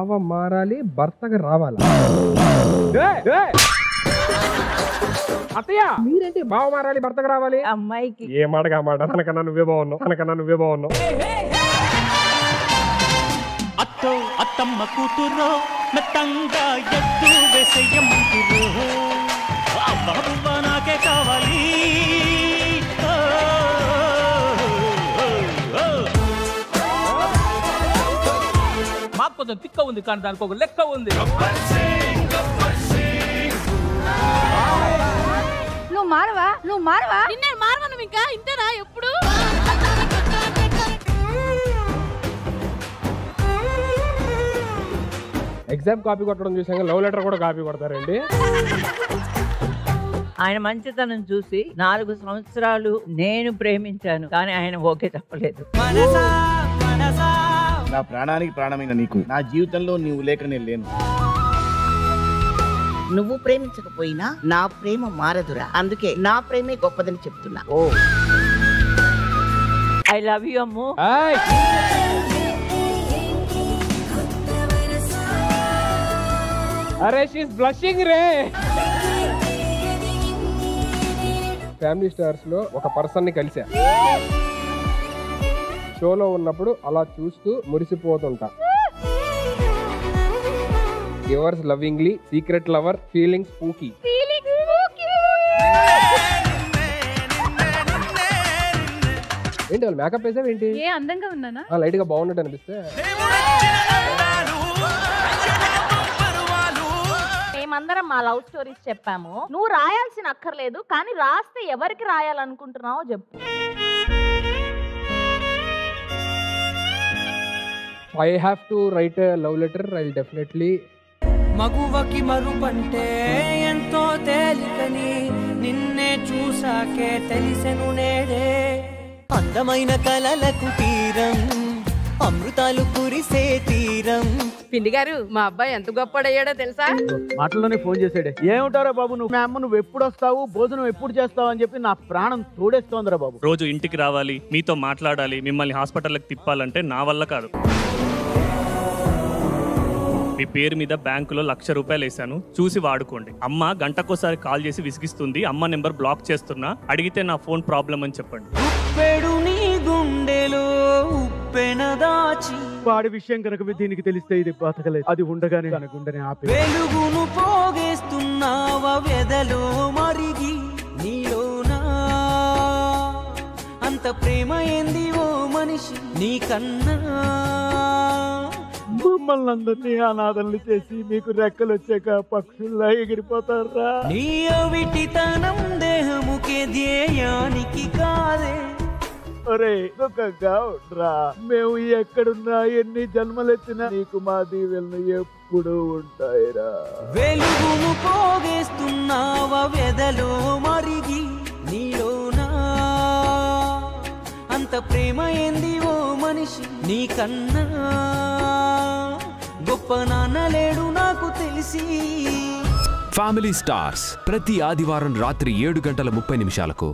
బావ మారాలి భర్తగా రావాలా? అత్తయ్య మీరేంటి బావ మారాలి భర్తగా రావాలి? అమ్మాయికి ఏ మాటగా మాట, తనకన్నా నువ్వే బాగున్నావు. అత్తో అత్తమ్మ కూతురో మెత్తంగా ఎత్తు వేసేయమంటురో అబ్బా నాకే కావాలి. మాకు కొంచెం తిక్క ఉంది కానీ దానికి ఒక లెక్క ఉంది. నువ్వు మారవా నిన్నే మారవను ఇంకా ఇంతేనా ఎప్పుడు? ఎగ్జామ్ కాపీ కొట్టడం చూసాక లవ్ లెటర్ కూడా కాపీ కొడతారండి. ఆయన మంచితనం చూసి 4 సంవత్సరాలు నేను ప్రేమించాను కానీ ఆయన ఓకే చెప్పలేదు. నా ప్రాణానికి ప్రాణమైన నీకు నా జీవితంలో నీవు లేక నేను లేను. నువ్వు ప్రేమించకపోయినా నా ప్రేమ మారదురా, అందుకే నా ప్రేమే గొప్పదని చెప్తున్నా. I love you Ammu. అరే షీస్ బ్లషింగ్ రే. ఫ్యామిలీ స్టార్స్ లో ఒక పర్సన్ ని కలిసా, షోలో ఉన్నప్పుడు అలా చూస్తూ మురిసిపోతుంటా. Yours lovingly, secret lover, feelings spooky. ఏంటి వాళ్ళు మేకప్ వేసావు ఏంటి? ఏ అందంగా ఉన్నానా? లైట్ గా బాగున్నట్టు అనిపిస్తే. మేమందరం మా లవ్ స్టోరీస్ చెప్పాము. నువ్వు రాయాల్సిన అక్కర్లేదు, కానీ రాస్తే ఎవరికి రాయాలనుకుంటున్నావో చెప్పు. I have to write a love letter. I'll definitely. మగువకి మరుపంటే ఎంతో తేలికని నిన్నే చూసాకే తెలిసెను నేడే. అందమైన కలలకు తీరం, అమృతాలు కురిసే తీరం. పిండి గారు మా అబ్బాయి ఎంత గొప్పడయ్యాడో తెలుసా? మాటల్లోనే ఫోన్ చేసాడే. ఏముంటారా బాబు నువ్వు, మా అమ్మ నువ్వు ఎప్పుడు వస్తావు, భోజనం ఎప్పుడు చేస్తావు అని చెప్పి నా ప్రాణం తోడేస్తోందిరా బాబు. రోజు ఇంటికి రావాలి, మీతో మాట్లాడాలి, మిమ్మల్ని హాస్పిటల్కి తిప్పాలంటే నా వల్ల కాదు. మీ పేరు మీద బ్యాంకులో 1,00,000 రూపాయలు వేసాను, చూసి వాడుకోండి. అమ్మ గంటకోసారి కాల్ చేసి విసిగిస్తుంది, అమ్మ నెంబర్ బ్లాక్ చేస్తున్నా, అడిగితే నా ఫోన్ ప్రాబ్లం అని చెప్పండి. ఉప్పెడు నీ గుండెలో ఉప్పెన దాచి, వాడి విషయం కనుక దీనికి తెలిస్తే ఇది బతకలేదు. అది ఉండగానే తన గుండెని ఆపి వెలుగును పోగేస్తున్నావా వెదలో మరిగి, నీలోనా అంత ప్రేమ ఏంది ఓ మనిషి నీకన్నా. మమ్మల్ని అందరినీ అనాథల్ని చేసి మీకు రెక్కలు వచ్చాక పక్షుల్లా ఎగిరిపోతారా? నీ అవిటితనం దేహముకే ధ్యేయానికి కాదే. ఒరే దుఃఖంగా ఉండరా, మేము ఎక్కడున్నా ఎన్ని జన్మలెత్తినా నీకు మా దీవెలను ఎప్పుడు ఉంటాయిరా. వెలుగును పోగేస్తున్నావా వెదలో మరిగి, నీలోనా అంత ప్రేమ ఏంది ఓ మనిషి నీకన్నా. గొప్ప నాన్న లేడు నాకు తెలిసి. ఫ్యామిలీ స్టార్స్ ప్రతి ఆదివారం రాత్రి 7:30 నిమిషాలకు